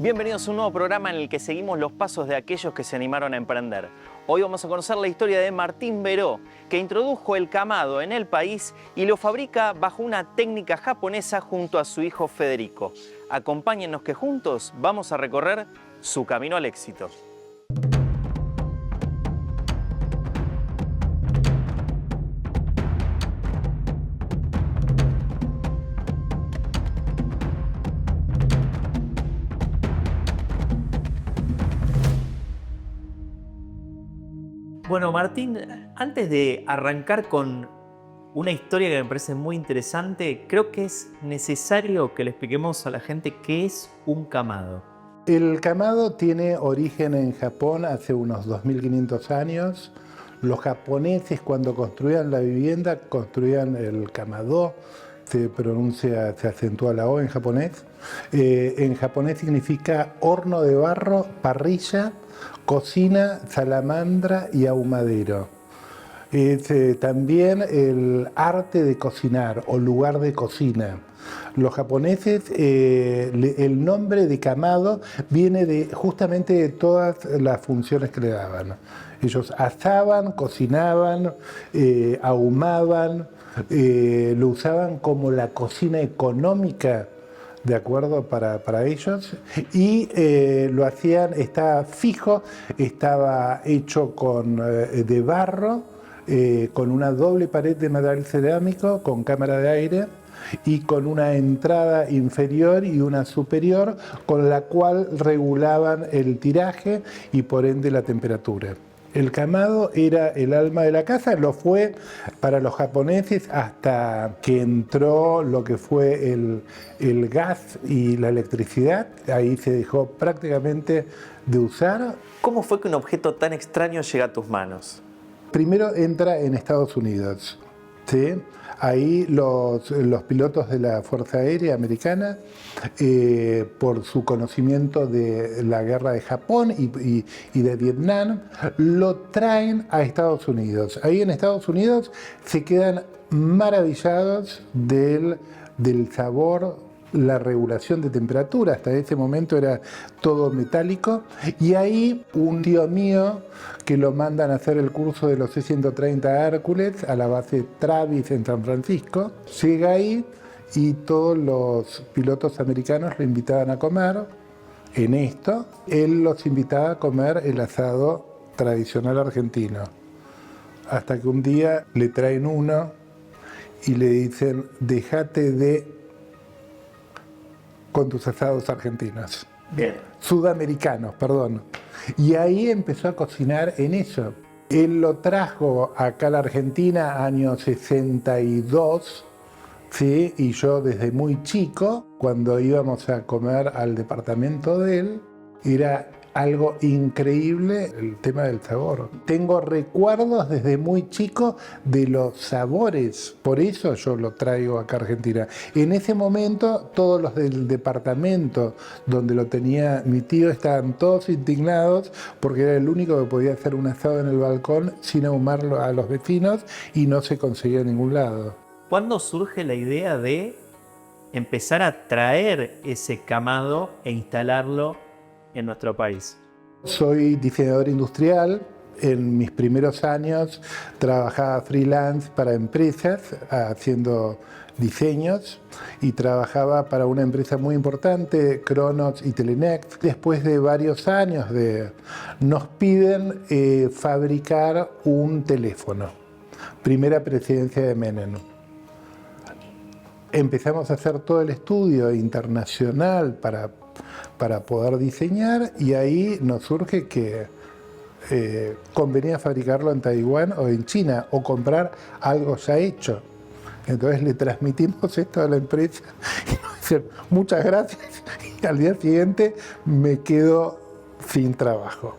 Bienvenidos a un nuevo programa en el que seguimos los pasos de aquellos que se animaron a emprender. Hoy vamos a conocer la historia de Martín Beró, que introdujo el camado en el país y lo fabrica bajo una técnica japonesa junto a su hijo Federico. Acompáñennos que juntos vamos a recorrer su camino al éxito. Bueno, Martín, antes de arrancar con una historia que me parece muy interesante, creo que es necesario que le expliquemos a la gente qué es un camado. El camado tiene origen en Japón hace unos 2500 años. Los japoneses, cuando construían la vivienda, construían el kamado. Se acentúa la O en japonés. En japonés significa horno de barro, parrilla, cocina, salamandra y ahumadero. Es también el arte de cocinar o lugar de cocina. Los japoneses, el nombre de kamado viene justamente de todas las funciones que le daban. Ellos asaban, cocinaban, ahumaban, lo usaban como la cocina económica, ¿de acuerdo? Para ellos, y lo hacían, estaba fijo, estaba hecho de barro, con una doble pared de material cerámico, con cámara de aire y con una entrada inferior y una superior, con la cual regulaban el tiraje y por ende la temperatura. El kamado era el alma de la casa, lo fue para los japoneses hasta que entró lo que fue el gas y la electricidad. Ahí se dejó prácticamente de usar. ¿Cómo fue que un objeto tan extraño llega a tus manos? Primero entra en Estados Unidos, ¿sí? Ahí los pilotos de la Fuerza Aérea Americana, por su conocimiento de la guerra de Japón y de Vietnam, lo traen a Estados Unidos. Ahí en Estados Unidos se quedan maravillados del sabor, la regulación de temperatura. Hasta ese momento era todo metálico, y ahí un tío mío que lo mandan a hacer el curso de los C-130 Hércules a la base Travis en San Francisco, llega ahí y todos los pilotos americanos lo invitaban a comer. En esto, él los invitaba a comer el asado tradicional argentino, hasta que un día le traen uno y le dicen: déjate con tus asados argentinos. Bien. Sudamericanos, perdón. Y ahí empezó a cocinar en eso. Él lo trajo acá a la Argentina, año 62, ¿sí? Y yo desde muy chico, cuando íbamos a comer al departamento de él, era algo increíble el tema del sabor. Tengo recuerdos desde muy chico de los sabores, por eso yo lo traigo acá a Argentina. En ese momento todos los del departamento donde lo tenía mi tío estaban todos indignados porque era el único que podía hacer un asado en el balcón sin ahumarlo a los vecinos, y no se conseguía en ningún lado. ¿Cuándo surge la idea de empezar a traer ese camado e instalarlo en nuestro país? Soy diseñador industrial. En mis primeros años trabajaba freelance para empresas haciendo diseños, y trabajaba para una empresa muy importante, Cronos y Telenext. Después de varios años nos piden fabricar un teléfono. Primera presidencia de Menem. Empezamos a hacer todo el estudio internacional para poder diseñar, y ahí nos surge que convenía fabricarlo en Taiwán o en China, o comprar algo ya hecho. Entonces le transmitimos esto a la empresa y nos dicen: muchas gracias, y al día siguiente me quedo sin trabajo.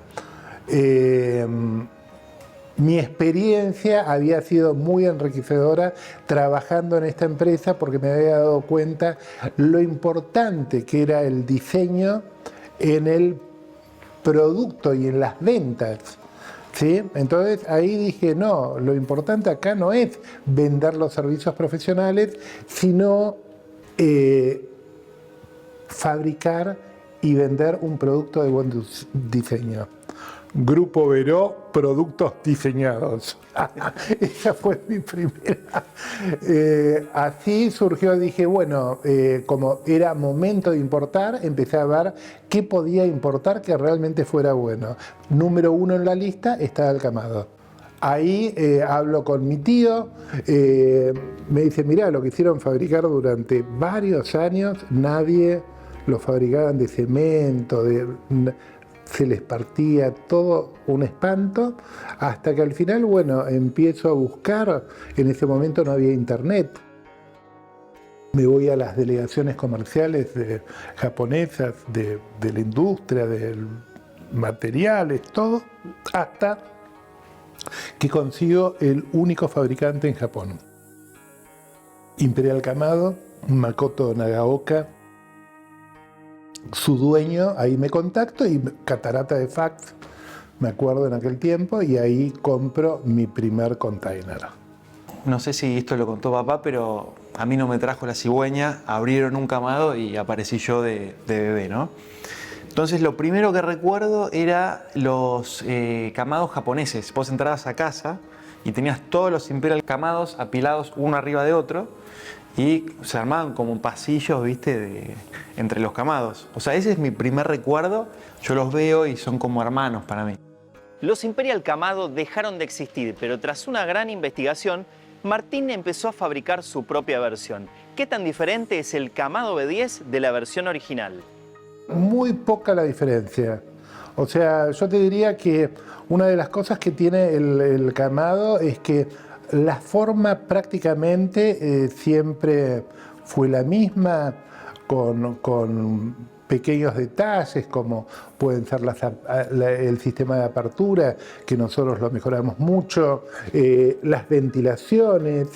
Mi experiencia había sido muy enriquecedora trabajando en esta empresa, porque me había dado cuenta lo importante que era el diseño en el producto y en las ventas, ¿sí? Entonces ahí dije: no, lo importante acá no es vender los servicios profesionales, sino fabricar y vender un producto de buen diseño. Grupo Veró, productos diseñados. Esa fue mi primera. Así surgió, dije, bueno, como era momento de importar, empecé a ver qué podía importar que realmente fuera bueno. Número 1 en la lista estaba el camado. Ahí hablo con mi tío, me dice, mirá, lo quisieron fabricar durante varios años, nadie lo fabricaban de cemento, se les partía todo un espanto, hasta que al final, bueno, empiezo a buscar, en ese momento no había internet. Me voy a las delegaciones comerciales japonesas, de la industria, de materiales, todo, hasta que consigo el único fabricante en Japón. Imperial Kamado, Makoto Nagaoka, su dueño, ahí me contacto y catarata de fax, me acuerdo en aquel tiempo, y ahí compro mi primer container. No sé si esto lo contó papá, pero a mí no me trajo la cigüeña, abrieron un camado y aparecí yo de bebé, ¿no? Entonces lo primero que recuerdo era los camados japoneses. Vos entrabas a casa y tenías todos los Imperial Kamados apilados uno arriba de otro y se armaban como pasillos, ¿viste? Entre los camados. O sea, ese es mi primer recuerdo. Yo los veo y son como hermanos para mí. Los Imperial Kamado dejaron de existir, pero tras una gran investigación, Martín empezó a fabricar su propia versión. ¿Qué tan diferente es el Kamado B10 de la versión original? Muy poca la diferencia. O sea, yo te diría que una de las cosas que tiene el Kamado es que la forma prácticamente siempre fue la misma, con pequeños detalles como pueden ser el sistema de apertura, que nosotros lo mejoramos mucho, las ventilaciones,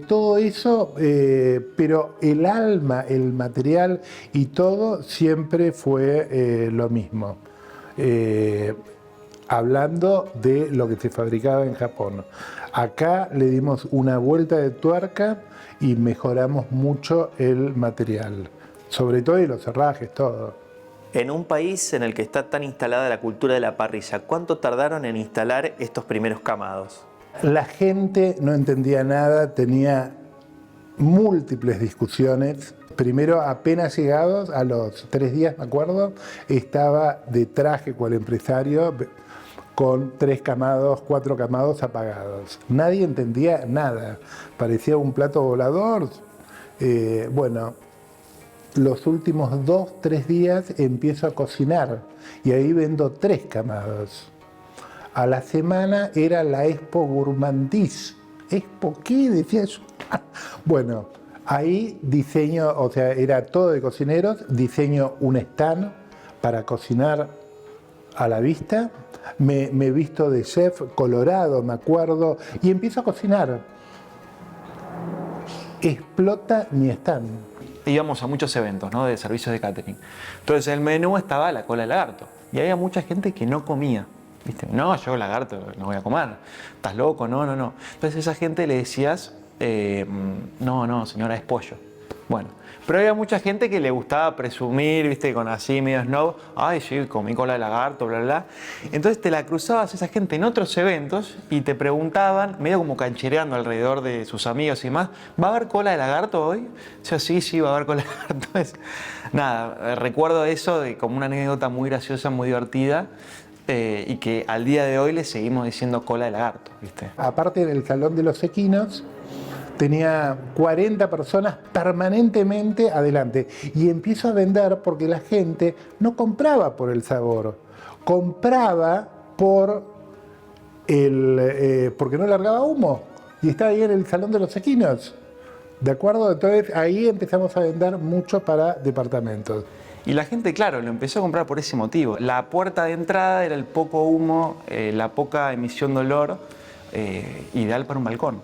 todo eso, pero el alma, el material y todo siempre fue lo mismo. Hablando de lo que se fabricaba en Japón. Acá le dimos una vuelta de tuerca y mejoramos mucho el material, sobre todo y los herrajes, todo. En un país en el que está tan instalada la cultura de la parrilla, ¿cuánto tardaron en instalar estos primeros camados? La gente no entendía nada, tenía múltiples discusiones. Primero, apenas llegados, a los 3 días, me acuerdo, estaba de traje cual empresario, con 3 camados, 4 camados apagados. Nadie entendía nada, parecía un plato volador. Bueno, los últimos 2, 3 días empiezo a cocinar y ahí vendo 3 camados. A la semana era la Expo Gourmandise. ¿Expo qué? Decía yo. Bueno, ahí diseño, o sea, era todo de cocineros, diseño un stand para cocinar a la vista. Me visto de chef colorado, me acuerdo, y empiezo a cocinar. Explota mi stand. Íbamos a muchos eventos, ¿no? De servicios de catering. Entonces en el menú estaba la cola de lagarto. Y había mucha gente que no comía. ¿Viste? No, yo lagarto no voy a comer. ¿Estás loco? No, no, no. Entonces a esa gente le decías, no, no, señora, es pollo. Bueno, pero había mucha gente que le gustaba presumir, ¿viste? Con así medio snob. Ay, sí, comí cola de lagarto, bla, bla. Entonces te la cruzabas a esa gente en otros eventos y te preguntaban, medio como canchereando alrededor de sus amigos y demás, ¿va a haber cola de lagarto hoy? O sea, sí, sí, va a haber cola de lagarto. Entonces, nada, recuerdo eso como una anécdota muy graciosa, muy divertida. Y que al día de hoy le seguimos diciendo cola de lagarto, ¿viste? Aparte del Salón de los Equinos, tenía 40 personas permanentemente adelante. Y empiezo a vender porque la gente no compraba por el sabor, compraba porque no largaba humo. Y estaba ahí en el Salón de los Equinos. ¿De acuerdo? Entonces ahí empezamos a vender mucho para departamentos. Y la gente, claro, lo empezó a comprar por ese motivo. La puerta de entrada era el poco humo, la poca emisión de olor, ideal para un balcón.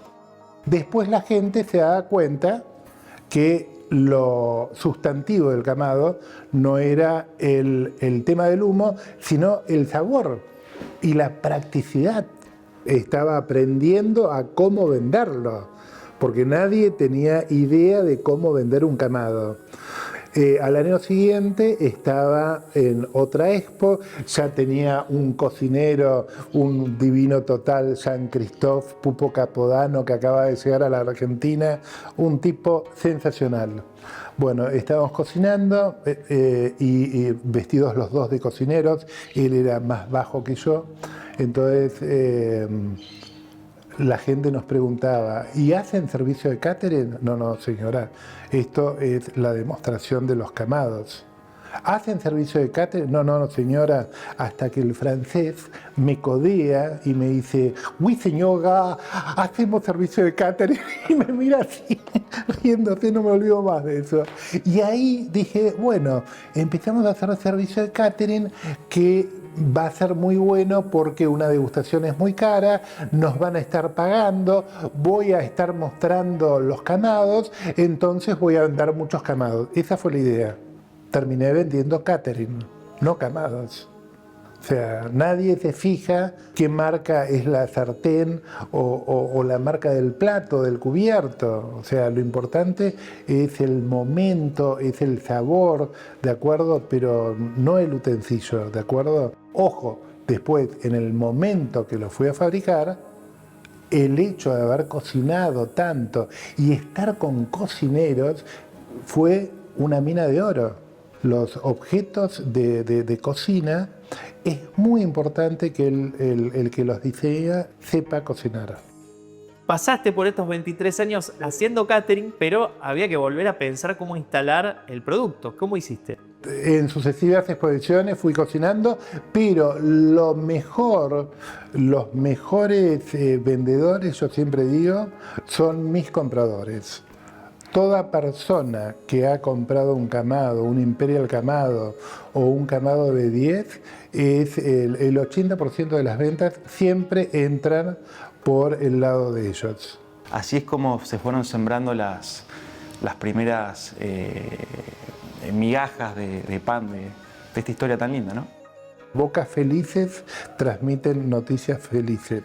Después la gente se da cuenta que lo sustantivo del Kamado no era el tema del humo, sino el sabor y la practicidad. Estaba aprendiendo a cómo venderlo, porque nadie tenía idea de cómo vender un Kamado. Al año siguiente estaba en otra expo, ya tenía un cocinero, un divino total, Jean-Christophe Pupo Capodano, que acaba de llegar a la Argentina, un tipo sensacional. Bueno, estábamos cocinando y vestidos los dos de cocineros, él era más bajo que yo, entonces la gente nos preguntaba, ¿y hacen servicio de catering? No, no, señora, esto es la demostración de los camados. ¿Hacen servicio de catering? No, no, no, señora, hasta que el francés me codea y me dice, oui, señora, hacemos servicio de catering, y me mira así, riéndose, no me olvido más de eso. Y ahí dije, bueno, empezamos a hacer servicio de catering que va a ser muy bueno porque una degustación es muy cara, nos van a estar pagando, voy a estar mostrando los camados, entonces voy a vender muchos camados. Esa fue la idea. Terminé vendiendo catering, no camados. O sea, nadie se fija qué marca es la sartén o la marca del plato, del cubierto. O sea, lo importante es el momento, es el sabor, ¿de acuerdo? Pero no el utensilio, ¿de acuerdo? Ojo, después, en el momento que lo fui a fabricar, el hecho de haber cocinado tanto y estar con cocineros fue una mina de oro. Los objetos de cocina, es muy importante que el que los diseña sepa cocinar. Pasaste por estos 23 años haciendo catering, pero había que volver a pensar cómo instalar el producto. ¿Cómo hiciste? En sucesivas exposiciones fui cocinando, pero los mejores vendedores, yo siempre digo, son mis compradores. Toda persona que ha comprado un camado, un Imperial Camado o un camado de 10, el 80% de las ventas siempre entran por el lado de ellos. Así es como se fueron sembrando las primeras migajas de pan de esta historia tan linda, ¿no? Bocas felices transmiten noticias felices.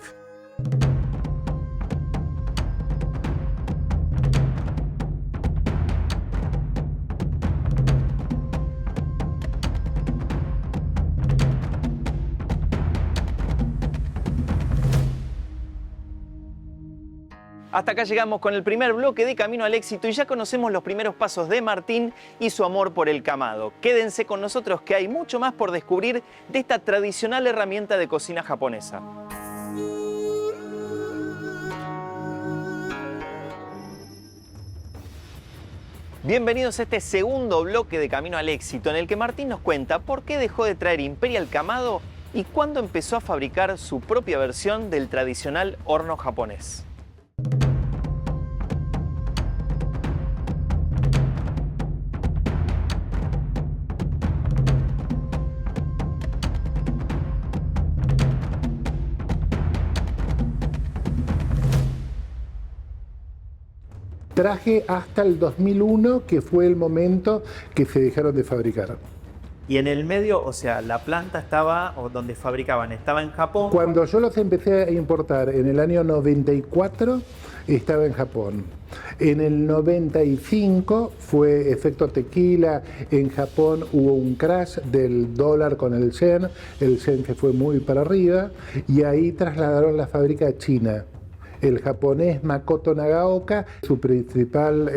Hasta acá llegamos con el primer bloque de Camino al Éxito y ya conocemos los primeros pasos de Martín y su amor por el camado. Quédense con nosotros que hay mucho más por descubrir de esta tradicional herramienta de cocina japonesa. Bienvenidos a este segundo bloque de Camino al Éxito en el que Martín nos cuenta por qué dejó de traer Imperial Camado y cuándo empezó a fabricar su propia versión del tradicional horno japonés. Traje hasta el 2001, que fue el momento que se dejaron de fabricar. Y en el medio, o sea, la planta estaba, o donde fabricaban, estaba en Japón. Cuando yo los empecé a importar en el año 94, estaba en Japón. En el 95 fue efecto tequila, en Japón hubo un crash del dólar con el yen se fue muy para arriba y ahí trasladaron la fábrica a China. El japonés Makoto Nagaoka, su principal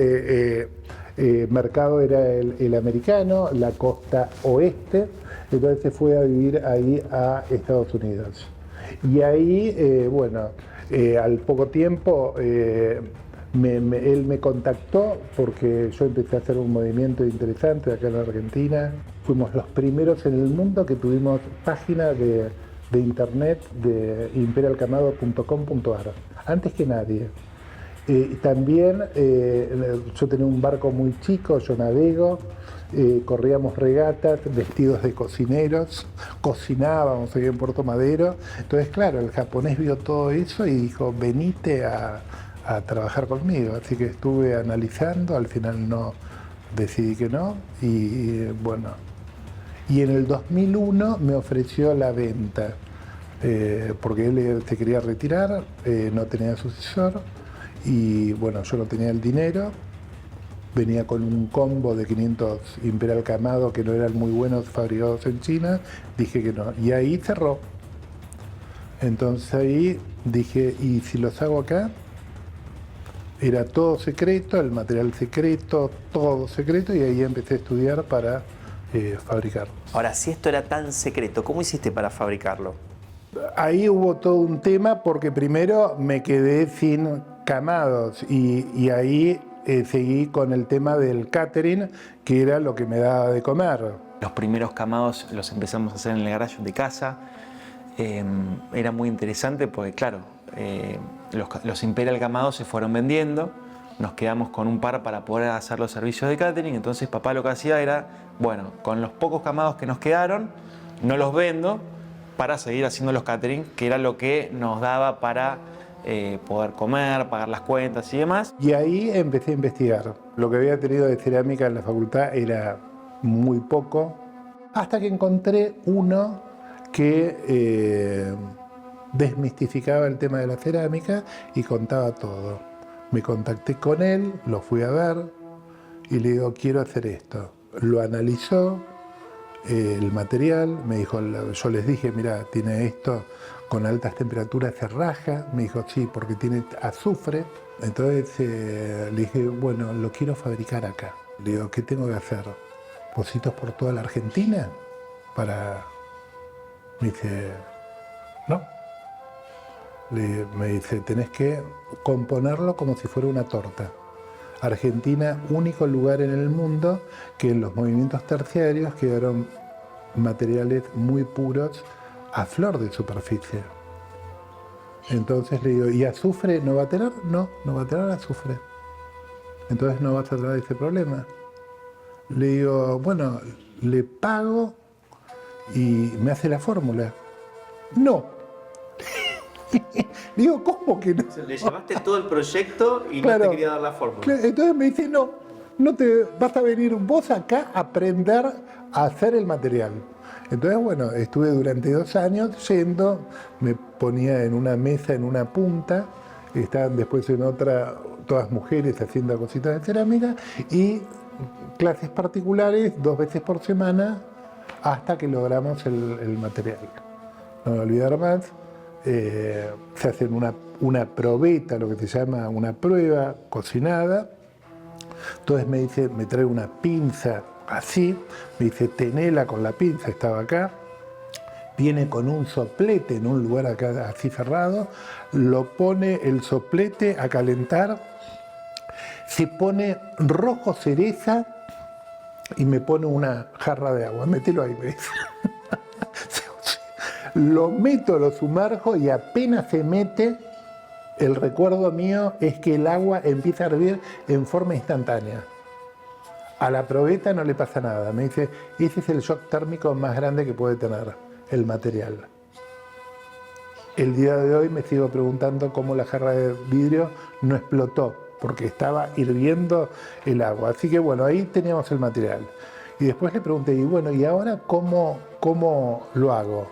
mercado era el americano, la costa oeste, entonces se fue a vivir ahí a Estados Unidos. Y ahí, al poco tiempo, él me contactó porque yo empecé a hacer un movimiento interesante acá en la Argentina. Fuimos los primeros en el mundo que tuvimos página de internet de imperialcamado.com.ar, antes que nadie. También yo tenía un barco muy chico, yo navego, corríamos regatas vestidos de cocineros, cocinábamos ahí en Puerto Madero. Entonces, claro, el japonés vio todo eso y dijo, venite a trabajar conmigo. Así que estuve analizando, al final no, decidí que no, y bueno. Y en el 2001 me ofreció la venta, porque él se quería retirar, no tenía sucesor, y bueno, yo no tenía el dinero, venía con un combo de 500 Imperial Camado que no eran muy buenos fabricados en China, dije que no. Y ahí cerró. Entonces ahí dije, ¿y si los hago acá? Era todo secreto, el material secreto, todo secreto, y ahí empecé a estudiar para fabricarlo. Ahora, si esto era tan secreto, ¿cómo hiciste para fabricarlo? Ahí hubo todo un tema porque primero me quedé sin camados y ahí seguí con el tema del catering, que era lo que me daba de comer. Los primeros camados los empezamos a hacer en el garage de casa. Era muy interesante porque, claro, los Imperial Camados se fueron vendiendo, nos quedamos con un par para poder hacer los servicios de catering. Entonces papá lo que hacía era, bueno, con los pocos camados que nos quedaron, no los vendo para seguir haciendo los catering, que era lo que nos daba para poder comer, pagar las cuentas y demás. Y ahí empecé a investigar. Lo que había tenido de cerámica en la facultad era muy poco, hasta que encontré uno que desmistificaba el tema de la cerámica y contaba todo. Me contacté con él, lo fui a ver y le digo, quiero hacer esto. Lo analizó, el material, me dijo, yo les dije, mira, tiene esto con altas temperaturas se raja. Me dijo, sí, porque tiene azufre. Entonces le dije, bueno, lo quiero fabricar acá. Le digo, ¿qué tengo que hacer? ¿Pocitos por toda la Argentina? Me dice, no. Me dice, tenés que componerlo como si fuera una torta. Argentina, único lugar en el mundo que en los movimientos terciarios quedaron materiales muy puros a flor de superficie. Entonces le digo, ¿y azufre no va a tener? No, no va a tener azufre. Entonces no vas a tener ese problema. Le digo, bueno, le pago y me hace la fórmula. No. Digo, ¿cómo que no? Le llevaste todo el proyecto y Claro, no te quería dar la fórmula. Entonces me dice, no te vas a venir vos acá a aprender a hacer el material. Entonces, bueno, estuve durante 2 años yendo, me ponía en una mesa en una punta, estaban después en otra, todas mujeres haciendo cositas de cerámica, y clases particulares 2 veces por semana hasta que logramos el material. No me voy a olvidar más. Se hacen una probeta, lo que se llama una prueba cocinada. Entonces me dice, me trae una pinza así, me dice, tenela con la pinza, estaba acá, viene con un soplete en un lugar acá así cerrado, lo pone el soplete a calentar, se pone rojo cereza y me pone una jarra de agua, mételo ahí, me dice. Lo meto, lo sumerjo y apenas se mete, el recuerdo mío es que el agua empieza a hervir en forma instantánea. A la probeta no le pasa nada. Me dice, ese es el shock térmico más grande que puede tener el material. El día de hoy me sigo preguntando cómo la jarra de vidrio no explotó, porque estaba hirviendo el agua. Así que bueno, ahí teníamos el material. Y después le pregunté, y bueno, ¿y ahora cómo lo hago?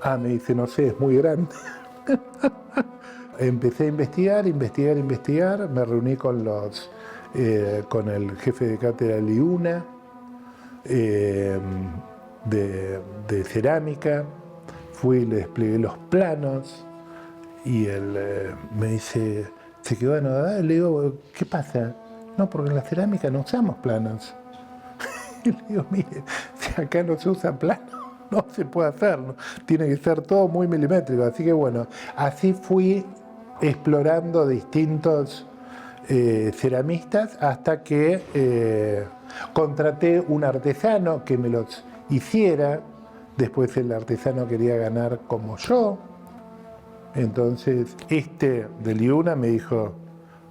Ah, me dice, no sé, es muy grande. Empecé a investigar, me reuní con el jefe de cátedra Liuna, de cerámica, fui y le desplegué los planos, y él me dice, se quedó anodado, y le digo, ¿qué pasa? No, porque en la cerámica no usamos planos. Y le digo, mire, si acá no se usa plano, no se puede hacer, ¿no? Tiene que ser todo muy milimétrico. Así que bueno, así fui explorando distintos ceramistas hasta que contraté un artesano que me los hiciera. Después el artesano quería ganar como yo. Entonces de Liuna me dijo,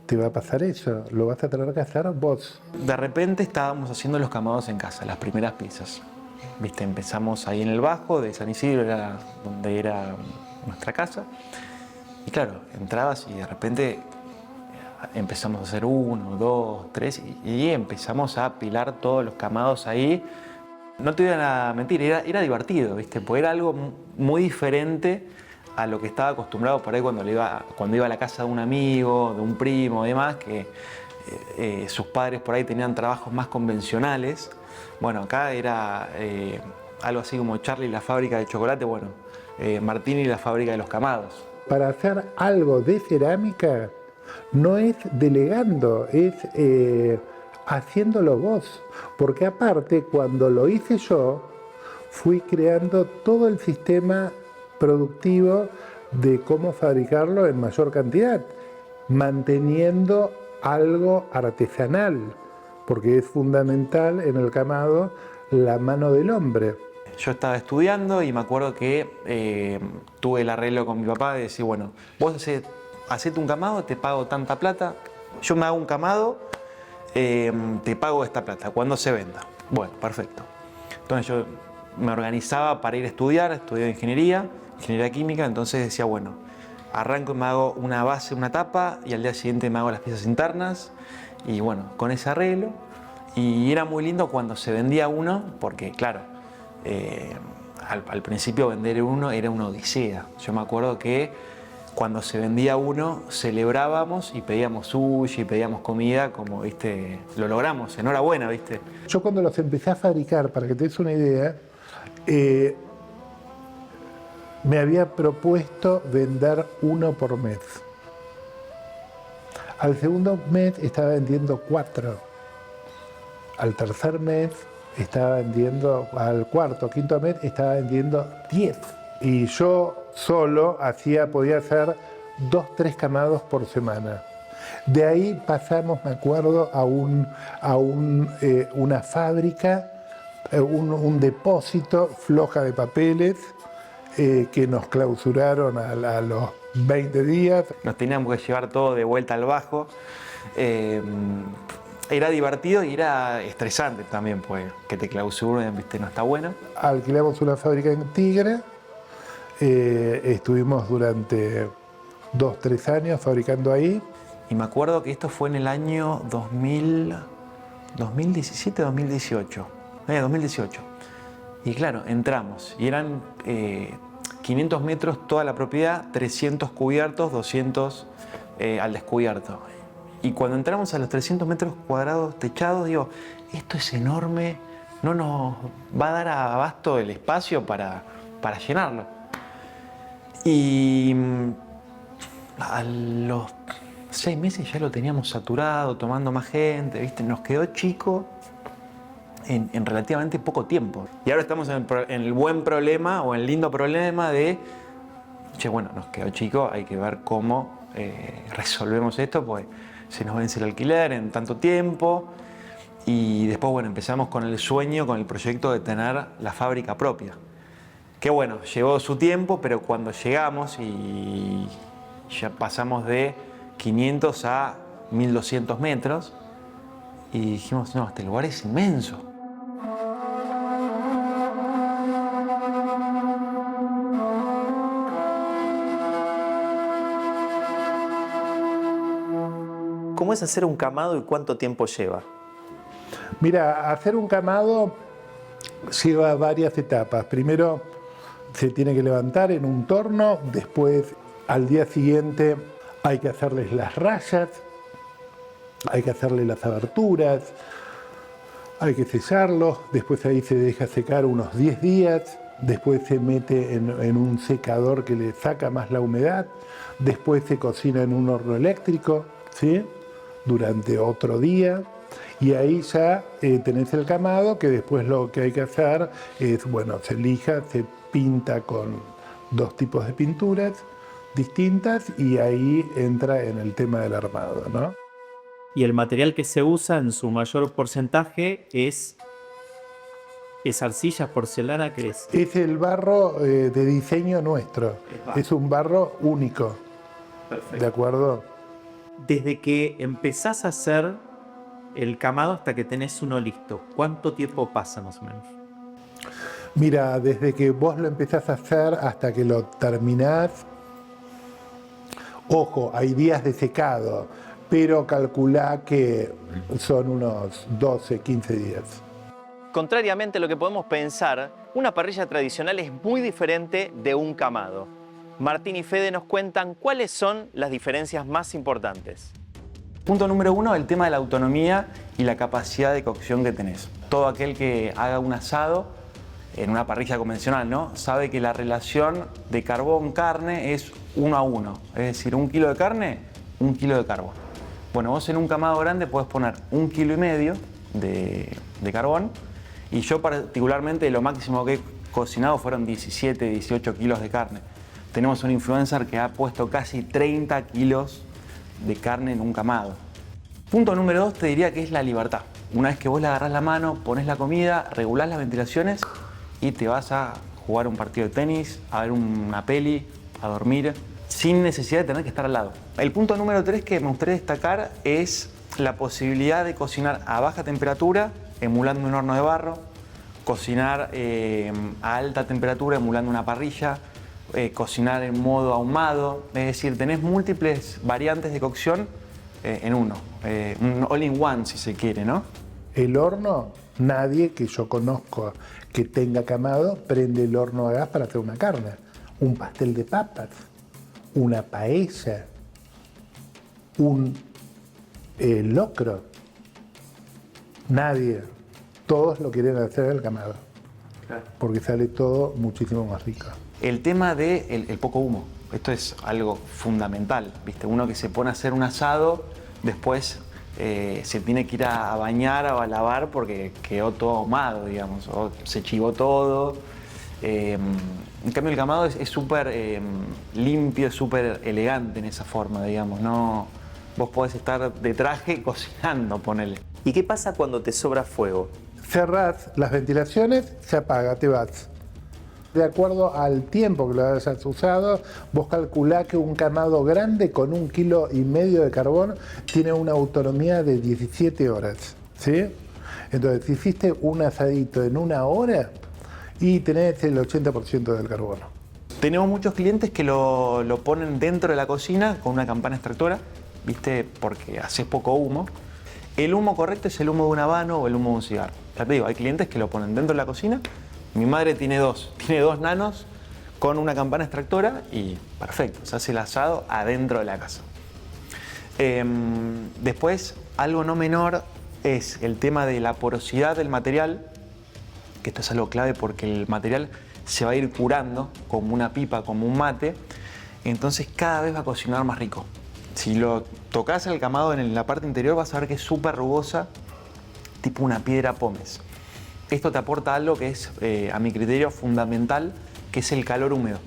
te va a pasar eso, lo vas a tener que hacer vos. De repente estábamos haciendo los camados en casa, las primeras piezas. ¿Viste? Empezamos ahí en el Bajo de San Isidro, era donde era nuestra casa. Y claro, entrabas y de repente empezamos a hacer 1, 2, 3 y empezamos a apilar todos los camados ahí. No te voy a mentir, era divertido, ¿viste? Porque era algo muy diferente a lo que estaba acostumbrado por ahí cuando iba a la casa de un amigo, de un primo y demás, que sus padres por ahí tenían trabajos más convencionales. Bueno, acá era algo así como Charlie y la fábrica de chocolate, bueno, Martín y la fábrica de los camados. Para hacer algo de cerámica no es delegando, es haciéndolo vos. Porque aparte, cuando lo hice yo, fui creando todo el sistema productivo de cómo fabricarlo en mayor cantidad, manteniendo algo artesanal, porque es fundamental en el camado la mano del hombre. Yo estaba estudiando y me acuerdo que tuve el arreglo con mi papá de decir, bueno, vos hacete un camado, te pago tanta plata, yo me hago un camado, te pago esta plata, cuando se venda. Bueno, perfecto. Entonces yo me organizaba para ir a estudiar, estudié ingeniería química, entonces decía, bueno, arranco y me hago una base, una tapa, y al día siguiente me hago las piezas internas, y bueno, con ese arreglo. Y era muy lindo cuando se vendía uno, porque claro, al principio vender uno era una odisea. Yo me acuerdo que cuando se vendía uno celebrábamos y pedíamos sushi, pedíamos comida, como viste, lo logramos, enhorabuena, viste. Yo cuando los empecé a fabricar, para que te des una idea, me había propuesto vender uno por mes. Al segundo mes estaba vendiendo 4. Al tercer mes estaba vendiendo, al cuarto, quinto mes estaba vendiendo 10. Y yo solo podía hacer 2, 3 camados por semana. De ahí pasamos, me acuerdo, a una fábrica, un depósito floja de papeles que nos clausuraron a los 20 días. Nos teníamos que llevar todo de vuelta al bajo. Era divertido y era estresante también, pues que te clausuren, viste, no está bueno. Alquilamos una fábrica en Tigre, estuvimos durante 2, 3 años fabricando ahí. Y me acuerdo que esto fue en el año 2017, 2018. 2018. Y claro, entramos y eran 500 metros toda la propiedad, 300 cubiertos, 200 al descubierto. Y cuando entramos a los 300 metros cuadrados techados, digo, esto es enorme, no nos va a dar abasto el espacio para llenarlo. Y a los 6 meses ya lo teníamos saturado, tomando más gente, ¿viste? Nos quedó chico en relativamente poco tiempo. Y ahora estamos en el buen problema o en el lindo problema de, che, bueno, nos quedó chico, hay que ver cómo resolvemos esto, pues se nos vence el alquiler en tanto tiempo. Y después, bueno, empezamos con el sueño, con el proyecto de tener la fábrica propia. Que bueno, llevó su tiempo, pero cuando llegamos y ya pasamos de 500 a 1200 metros, y dijimos, no, este lugar es inmenso. ¿Cómo es hacer un camado y cuánto tiempo lleva? Mira, hacer un camado lleva varias etapas. Primero se tiene que levantar en un torno, después al día siguiente hay que hacerles las rayas, hay que hacerle las aberturas, hay que sellarlos, después ahí se deja secar unos 10 días, después se mete en un secador que le saca más la humedad, después se cocina en un horno eléctrico, ¿sí? Durante otro día, y ahí ya tenés el camado, que después lo que hay que hacer es, bueno, se lija, se pinta con 2 tipos de pinturas distintas y ahí entra en el tema del armado, ¿no? Y el material que se usa en su mayor porcentaje es arcilla, porcelana, ¿qué es? Es el barro de diseño nuestro, es un barro único. Perfecto. ¿De acuerdo? Desde que empezás a hacer el camado hasta que tenés uno listo, ¿cuánto tiempo pasa más o menos? Mira, desde que vos lo empezás a hacer hasta que lo terminás, ojo, hay días de secado, pero calculá que son unos 12, 15 días. Contrariamente a lo que podemos pensar, una parrilla tradicional es muy diferente de un camado. Martín y Fede nos cuentan cuáles son las diferencias más importantes. Punto número 1, el tema de la autonomía y la capacidad de cocción que tenés. Todo aquel que haga un asado en una parrilla convencional, ¿no?, sabe que la relación de carbón-carne es 1 a 1. Es decir, 1 kilo de carne, 1 kilo de carbón. Bueno, vos en un camado grande podés poner 1,5 kilos de carbón, y yo particularmente lo máximo que he cocinado fueron 17, 18 kilos de carne. Tenemos un influencer que ha puesto casi 30 kilos de carne en un camado. Punto número 2 te diría que es la libertad. Una vez que vos le agarrás la mano, pones la comida, regulás las ventilaciones y te vas a jugar un partido de tenis, a ver una peli, a dormir, sin necesidad de tener que estar al lado. El punto número 3 que me gustaría destacar es la posibilidad de cocinar a baja temperatura, emulando un horno de barro, cocinar a alta temperatura, emulando una parrilla, cocinar en modo ahumado. Es decir, tenés múltiples variantes de cocción en uno, un all-in-one si se quiere, ¿no? El horno, nadie que yo conozco que tenga camado prende el horno a gas para hacer una carne, un pastel de papas, una paella, un locro. Nadie. Todos lo quieren hacer al camado, claro, porque sale todo muchísimo más rico. El tema del poco humo, esto es algo fundamental, ¿viste? Uno que se pone a hacer un asado, después se tiene que ir a bañar o a lavar porque quedó todo ahumado, digamos, o se chivó todo. En cambio el camado es súper limpio, es súper elegante en esa forma, digamos, no, vos podés estar de traje cocinando, ponele. ¿Y qué pasa cuando te sobra fuego? Cerrás las ventilaciones, se apaga, te vas. De acuerdo al tiempo que lo hayas usado, vos calculás que un camado grande con 1,5 kilos de carbón tiene una autonomía de 17 horas, ¿sí? Entonces, si hiciste un asadito en 1 hora y tenés el 80% del carbono. Tenemos muchos clientes que lo ponen dentro de la cocina con una campana extractora, ¿viste? Porque hace poco humo. El humo correcto es el humo de un habano o el humo de un cigarro. Ya te digo, hay clientes que lo ponen dentro de la cocina. Mi madre tiene dos nanos con una campana extractora y perfecto, se hace el asado adentro de la casa. Después, algo no menor es el tema de la porosidad del material, que esto es algo clave porque el material se va a ir curando como una pipa, como un mate, entonces cada vez va a cocinar más rico. Si lo tocas el camado en la parte interior vas a ver que es súper rugosa, tipo una piedra pómez. Esto te aporta algo que es, a mi criterio, fundamental, que es el calor húmedo.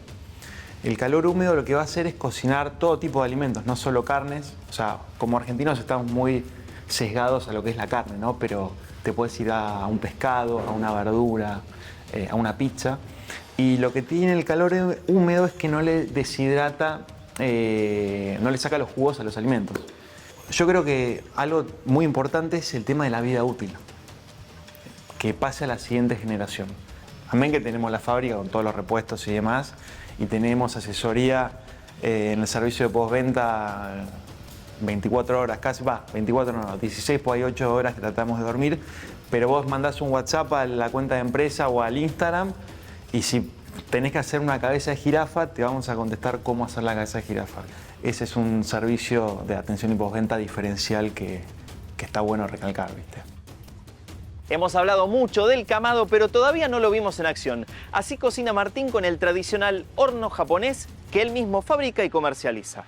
El calor húmedo lo que va a hacer es cocinar todo tipo de alimentos, no solo carnes. O sea, como argentinos estamos muy sesgados a lo que es la carne, ¿no? Pero te puedes ir a un pescado, a una verdura, a una pizza. Y lo que tiene el calor húmedo es que no le deshidrata, no le saca los jugos a los alimentos. Yo creo que algo muy importante es el tema de la vida útil, que pase a la siguiente generación. Amén que tenemos la fábrica con todos los repuestos y demás, y tenemos asesoría en el servicio de postventa 24 horas, casi, 24 no, 16, pues hay 8 horas que tratamos de dormir, pero vos mandás un WhatsApp a la cuenta de empresa o al Instagram, y si tenés que hacer una cabeza de jirafa, te vamos a contestar cómo hacer la cabeza de jirafa. Ese es un servicio de atención y postventa diferencial que está bueno recalcar, ¿viste? Hemos hablado mucho del camado, pero todavía no lo vimos en acción. Así cocina Martín con el tradicional horno japonés que él mismo fabrica y comercializa.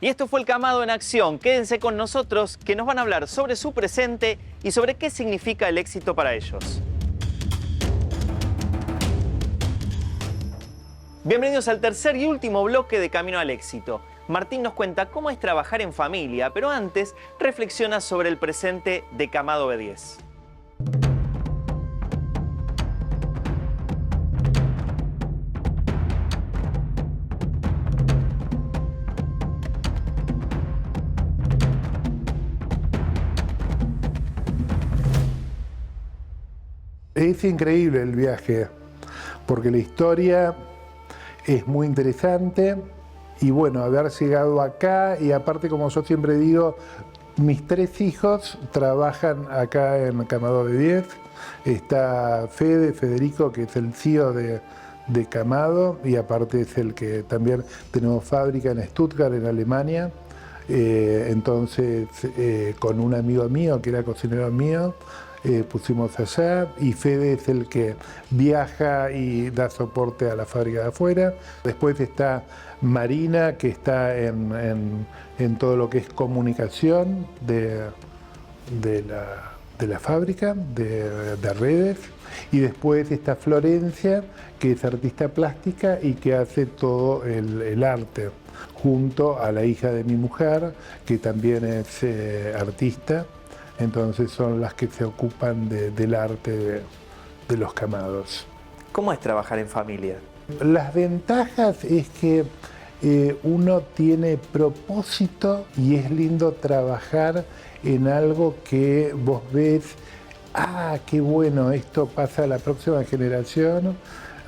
Y esto fue el Camado en acción. Quédense con nosotros que nos van a hablar sobre su presente y sobre qué significa el éxito para ellos. Bienvenidos al tercer y último bloque de Camino al Éxito. Martín nos cuenta cómo es trabajar en familia, pero antes reflexiona sobre el presente de Camado B10. Es increíble el viaje, porque la historia es muy interesante y bueno, haber llegado acá y aparte, como yo siempre digo, mis 3 hijos trabajan acá en Camado B10. Está Federico, que es el CEO de Camado, y aparte es el que también tenemos fábrica en Stuttgart, en Alemania. Entonces, con un amigo mío, que era cocinero mío, pusimos allá, y Fede es el que viaja y da soporte a la fábrica de afuera. Después está Marina, que está en todo lo que es comunicación de la fábrica, de redes. Y después está Florencia, que es artista plástica y que hace todo el arte, junto a la hija de mi mujer, que también es artista. Entonces son las que se ocupan del arte de los camados. ¿Cómo es trabajar en familia? Las ventajas es que uno tiene propósito y es lindo trabajar en algo que vos ves, qué bueno, esto pasa a la próxima generación,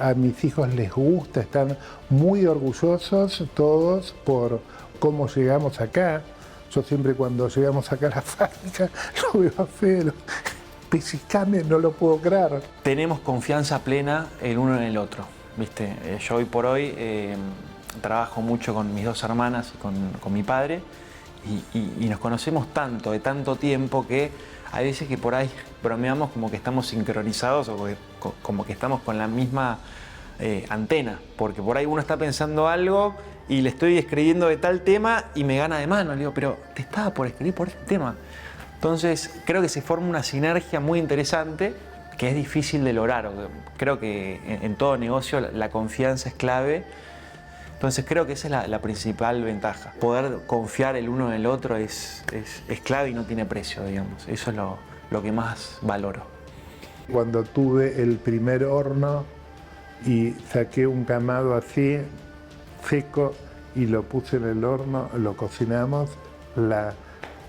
a mis hijos les gusta, están muy orgullosos todos por cómo llegamos acá. Yo siempre cuando llegamos acá a la fábrica lo veo a Fede, pellizcame, no lo puedo creer. Tenemos confianza plena el uno en el otro, ¿viste? Yo hoy por hoy trabajo mucho con mis 2 hermanas y con mi padre y nos conocemos tanto, de tanto tiempo, que hay veces que por ahí bromeamos como que estamos sincronizados o como que estamos con la misma antena, porque por ahí uno está pensando algo y le estoy escribiendo de tal tema y me gana de mano. Le digo, pero te estaba por escribir por este tema. Entonces creo que se forma una sinergia muy interesante que es difícil de lograr. Creo que en todo negocio la confianza es clave. Entonces creo que esa es la principal ventaja. Poder confiar el uno en el otro es clave y no tiene precio, digamos. Eso es lo que más valoro. Cuando tuve el primer horno y saqué un camado así, seco, y lo puse en el horno, lo cocinamos,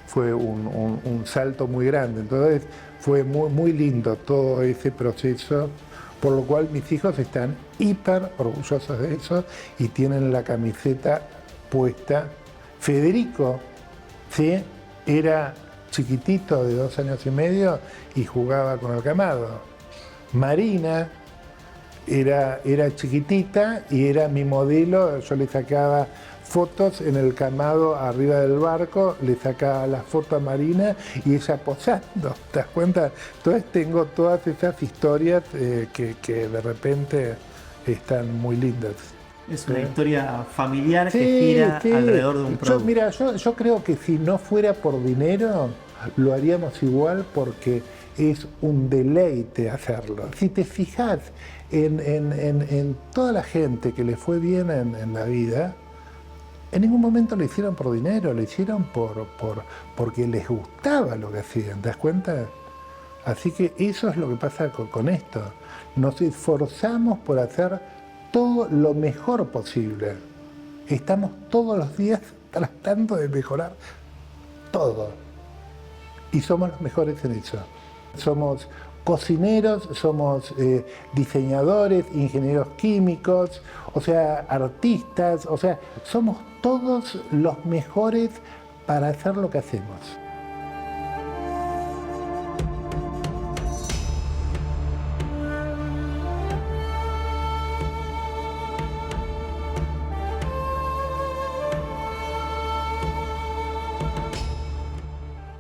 fue un salto muy grande. Entonces fue muy lindo todo ese proceso, por lo cual mis hijos están hiper orgullosos de eso y tienen la camiseta puesta. Federico, ¿sí?, era chiquitito, de 2 años y medio, y jugaba con el camado. Marina era chiquitita y era mi modelo. Yo le sacaba fotos en el camado arriba del barco, le sacaba la foto a Marina y ella posando, ¿te das cuenta? Entonces tengo todas esas historias que de repente están muy lindas. Es una historia familiar que gira alrededor de un producto. Mira, yo creo que si no fuera por dinero, lo haríamos igual, porque es un deleite hacerlo. Si te fijas en toda la gente que le fue bien en la vida, en ningún momento lo hicieron por dinero, lo hicieron porque les gustaba lo que hacían, ¿te das cuenta? Así que eso es lo que pasa con esto. Nos esforzamos por hacer todo lo mejor posible. Estamos todos los días tratando de mejorar todo. Y somos los mejores en eso. Somos cocineros, somos diseñadores, ingenieros químicos, o sea, artistas, o sea, somos todos los mejores para hacer lo que hacemos.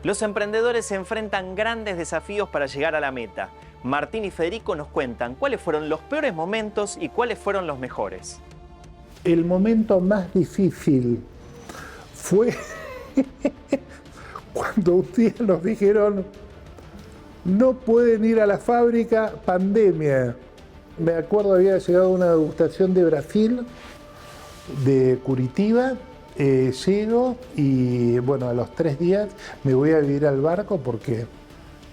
Los emprendedores se enfrentan grandes desafíos para llegar a la meta. Martín y Federico nos cuentan cuáles fueron los peores momentos y cuáles fueron los mejores. El momento más difícil fue cuando un día nos dijeron, no pueden ir a la fábrica, pandemia. Me acuerdo, había llegado una degustación de Brasil, de Curitiba, llego y bueno, a los 3 días me voy a vivir al barco porque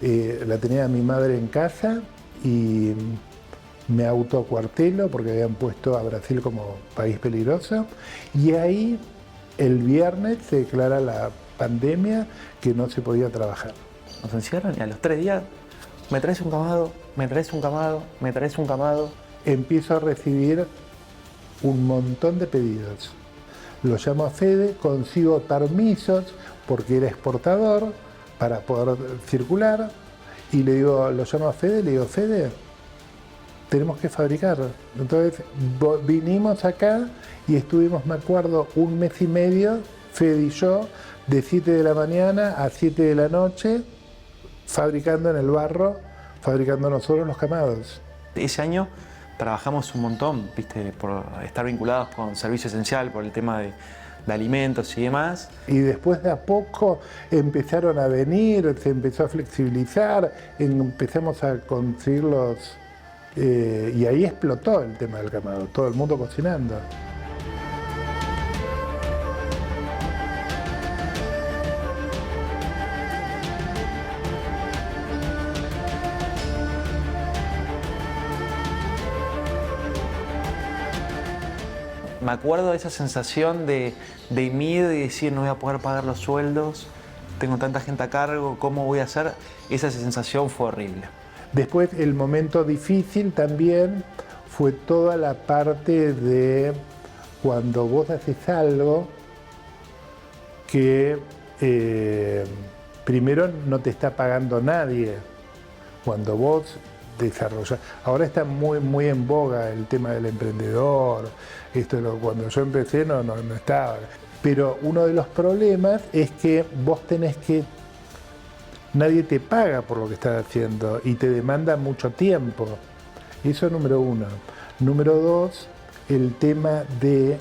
la tenía mi madre en casa y me autocuartelo porque habían puesto a Brasil como país peligroso y ahí el viernes se declara la pandemia que no se podía trabajar. Nos encierran y a los 3 días, me traes un camado, me traes un camado, me traes un camado. Empiezo a recibir un montón de pedidos. Lo llamo a Fede, consigo permisos porque era exportador para poder circular y le digo, lo llamo a Fede, le digo, Fede, tenemos que fabricar. Entonces vinimos acá y estuvimos, me acuerdo, 1 mes y medio, Fede y yo, de 7 de la mañana a 7 de la noche, fabricando en el barro, fabricando nosotros los camados. Ese año trabajamos un montón, ¿viste? Por estar vinculados con servicio esencial, por el tema de alimentos y demás. Y después de a poco empezaron a venir, se empezó a flexibilizar, empezamos a conseguirlos y ahí explotó el tema del camado, todo el mundo cocinando. Me acuerdo de esa sensación de miedo y decir no voy a poder pagar los sueldos, tengo tanta gente a cargo, ¿cómo voy a hacer? Esa sensación fue horrible. Después el momento difícil también fue toda la parte de cuando vos haces algo que primero no te está pagando nadie. Cuando vos desarrollas. Ahora está muy en boga el tema del emprendedor. Cuando yo empecé no estaba. Pero uno de los problemas es que vos tenés que... Nadie te paga por lo que estás haciendo y te demanda mucho tiempo. Eso es número 1. Número 2, el tema de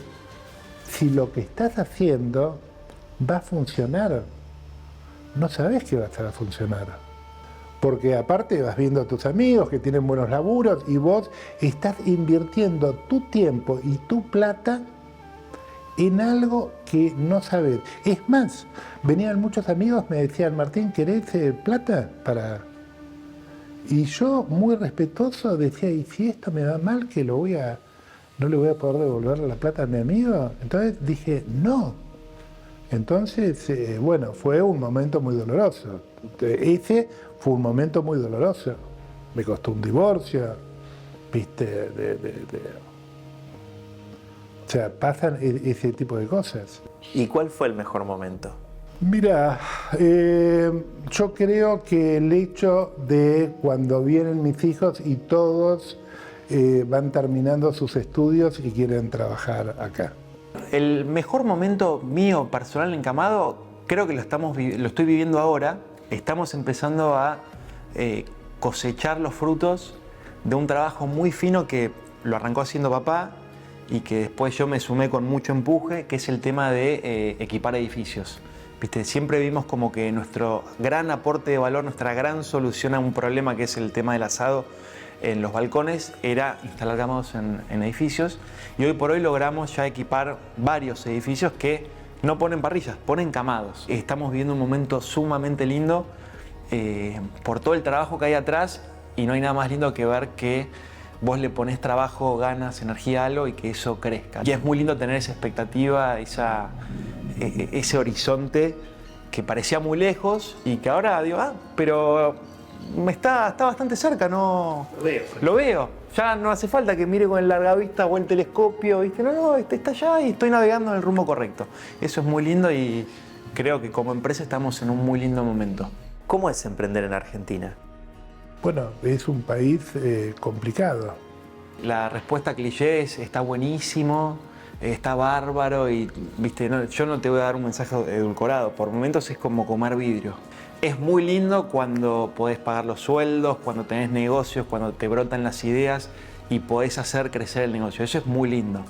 si lo que estás haciendo va a funcionar. No sabés que va a funcionar. Porque aparte vas viendo a tus amigos que tienen buenos laburos y vos estás invirtiendo tu tiempo y tu plata en algo que no sabés. Es más, venían muchos amigos, me decían, Martín, ¿querés plata para...? Y yo, muy respetuoso, decía, ¿y si esto me va mal, que no le voy a poder devolver la plata a mi amigo? Entonces dije, no. Entonces, bueno, fue un momento muy doloroso. Ese fue un momento muy doloroso. Me costó un divorcio, ¿viste? O sea, pasan ese tipo de cosas. ¿Y cuál fue el mejor momento? Mira, yo creo que el hecho de cuando vienen mis hijos y todos van terminando sus estudios y quieren trabajar acá. El mejor momento mío personal en Camado, creo que lo estoy viviendo ahora. Estamos empezando a cosechar los frutos de un trabajo muy fino que lo arrancó haciendo papá y que después yo me sumé con mucho empuje, que es el tema de equipar edificios. ¿Viste? Siempre vimos como que nuestro gran aporte de valor, nuestra gran solución a un problema que es el tema del asado en los balcones era instalar camados en edificios, y hoy por hoy logramos ya equipar varios edificios que no ponen parrillas, ponen camados. Estamos viviendo un momento sumamente lindo por todo el trabajo que hay atrás, y no hay nada más lindo que ver que vos le ponés trabajo, ganas, energía a algo y que eso crezca. Y es muy lindo tener esa expectativa, ese horizonte que parecía muy lejos y que ahora digo, pero está bastante cerca, ¿no? Lo veo. Ya no hace falta que mire con el largavista o el telescopio, ¿viste? No, está allá y estoy navegando en el rumbo correcto. Eso es muy lindo y creo que como empresa estamos en un muy lindo momento. ¿Cómo es emprender en Argentina? Bueno, es un país complicado. La respuesta cliché es, está buenísimo, está bárbaro y, ¿viste? No, yo no te voy a dar un mensaje edulcorado. Por momentos es como comer vidrio. Es muy lindo cuando podés pagar los sueldos, cuando tenés negocios, cuando te brotan las ideas y podés hacer crecer el negocio. Eso es muy lindo.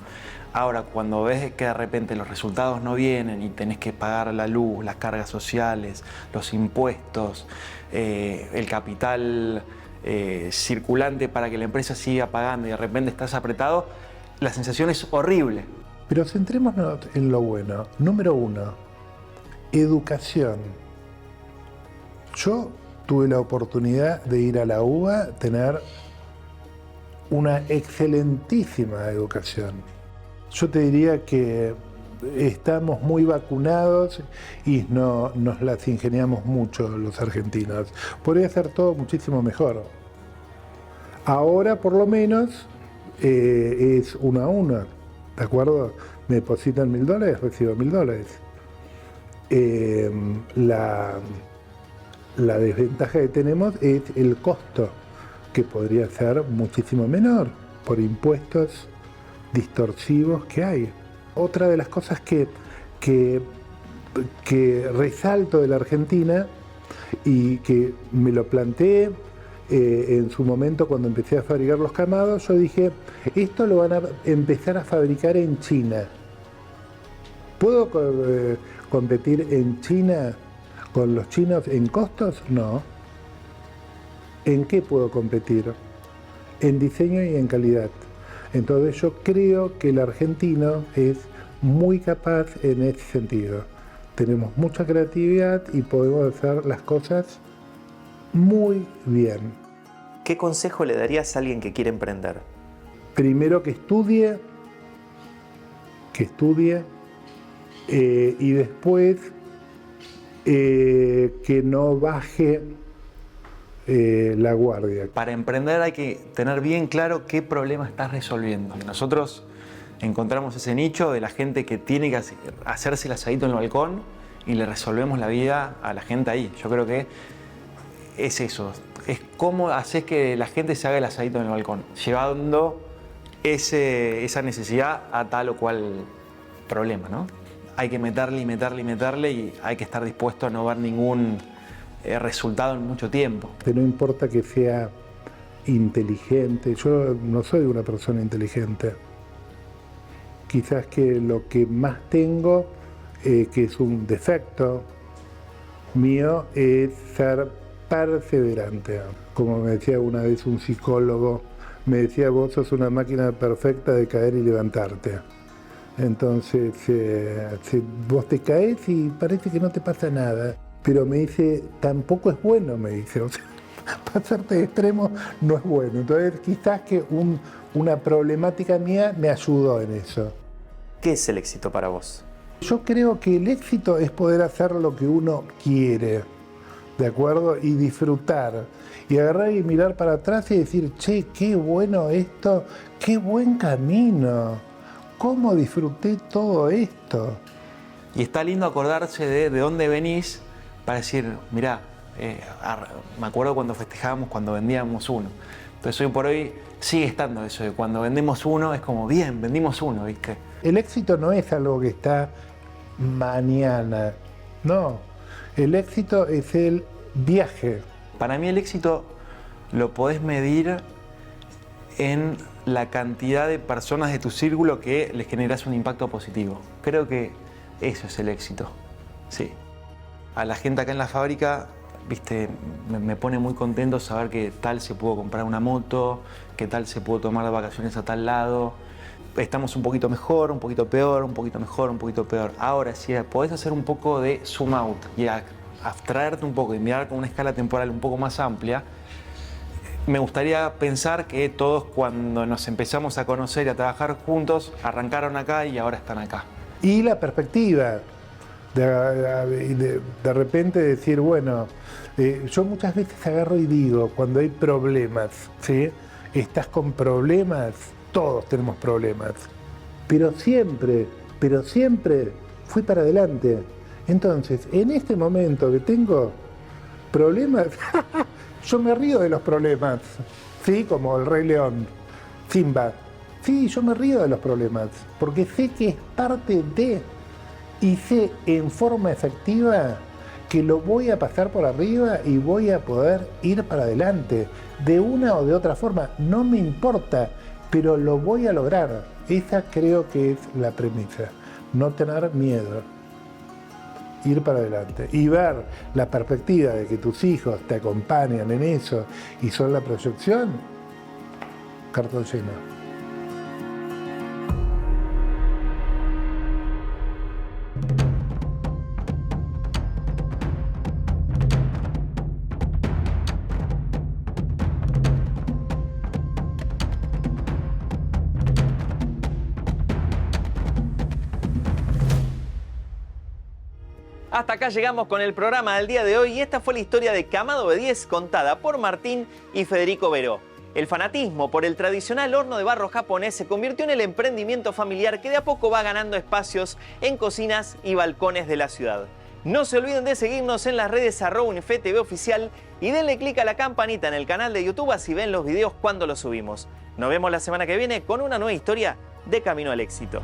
Ahora, cuando ves que de repente los resultados no vienen y tenés que pagar la luz, las cargas sociales, los impuestos, el capital circulante para que la empresa siga pagando y de repente estás apretado, la sensación es horrible. Pero centrémonos en lo bueno. Número 1, educación. Yo tuve la oportunidad de ir a la UBA, tener una excelentísima educación. Yo te diría que estamos muy vacunados y nos las ingeniamos mucho los argentinos. Podría ser todo muchísimo mejor. Ahora, por lo menos, es 1 a 1, ¿de acuerdo? Me depositan $1000, recibo $1000. La desventaja que tenemos es el costo, que podría ser muchísimo menor por impuestos distorsivos que hay. Otra de las cosas que resalto de la Argentina y que me lo planteé en su momento cuando empecé a fabricar los camados, yo dije, esto lo van a empezar a fabricar en China. ¿Puedo competir en China con los chinos en costos? No. ¿En qué puedo competir? En diseño y en calidad. Entonces yo creo que el argentino es muy capaz en ese sentido. Tenemos mucha creatividad y podemos hacer las cosas muy bien. ¿Qué consejo le darías a alguien que quiere emprender? Primero que estudie y después que no baje la guardia. Para emprender hay que tener bien claro qué problema estás resolviendo. Nosotros encontramos ese nicho de la gente que tiene que hacerse el asadito en el balcón y le resolvemos la vida a la gente ahí. Yo creo que es eso, es cómo haces que la gente se haga el asadito en el balcón, llevando esa necesidad a tal o cual problema, ¿no? Hay que meterle y hay que estar dispuesto a no ver ningún resultado en mucho tiempo. No importa que sea inteligente, yo no soy una persona inteligente. Quizás que lo que más tengo, que es un defecto mío, es ser perseverante. Como me decía una vez un psicólogo, me decía, vos sos una máquina perfecta de caer y levantarte. Entonces, vos te caes y parece que no te pasa nada. Pero me dice, tampoco es bueno, me dice. O sea, pasarte de extremo no es bueno. Entonces, quizás que una problemática mía me ayudó en eso. ¿Qué es el éxito para vos? Yo creo que el éxito es poder hacer lo que uno quiere, ¿de acuerdo? Y disfrutar. Y agarrar y mirar para atrás y decir, che, qué bueno esto, qué buen camino. ¿Cómo disfruté todo esto? Y está lindo acordarse de dónde venís para decir, mirá, me acuerdo cuando festejábamos cuando vendíamos uno. Entonces hoy por hoy sigue estando eso, de cuando vendemos uno es como, bien, vendimos uno, ¿viste? El éxito no es algo que está mañana, no. El éxito es el viaje. Para mí el éxito lo podés medir en la cantidad de personas de tu círculo que les generas un impacto positivo. Creo que eso es el éxito, sí. A la gente acá en la fábrica, viste, me pone muy contento saber que tal se pudo comprar una moto, que tal se pudo tomar de vacaciones a tal lado. Estamos un poquito mejor, un poquito peor, un poquito mejor, un poquito peor. Ahora, si podés hacer un poco de zoom out y abstraerte un poco y mirar con una escala temporal un poco más amplia, me gustaría pensar que todos cuando nos empezamos a conocer y a trabajar juntos, arrancaron acá y ahora están acá. Y la perspectiva, de repente decir, bueno, yo muchas veces agarro y digo, cuando hay problemas, ¿sí? Estás con problemas, todos tenemos problemas, pero siempre fui para adelante. Entonces, en este momento que tengo problemas, yo me río de los problemas, ¿sí? Como el Rey León, Simba. Sí, yo me río de los problemas, porque sé que es parte de, y sé en forma efectiva que lo voy a pasar por arriba y voy a poder ir para adelante, de una o de otra forma. No me importa pero lo voy a lograr. Esa creo que es la premisa, no tener miedo, ir para adelante y ver la perspectiva de que tus hijos te acompañan en eso y son la proyección, cartón lleno. Hasta acá llegamos con el programa del día de hoy y esta fue la historia de Kamado B10 contada por Martín y Federico Beró. El fanatismo por el tradicional horno de barro japonés se convirtió en el emprendimiento familiar que de a poco va ganando espacios en cocinas y balcones de la ciudad. No se olviden de seguirnos en las redes @UniFeTV Oficial y denle click a la campanita en el canal de YouTube así ven los videos cuando los subimos. Nos vemos la semana que viene con una nueva historia de Camino al Éxito.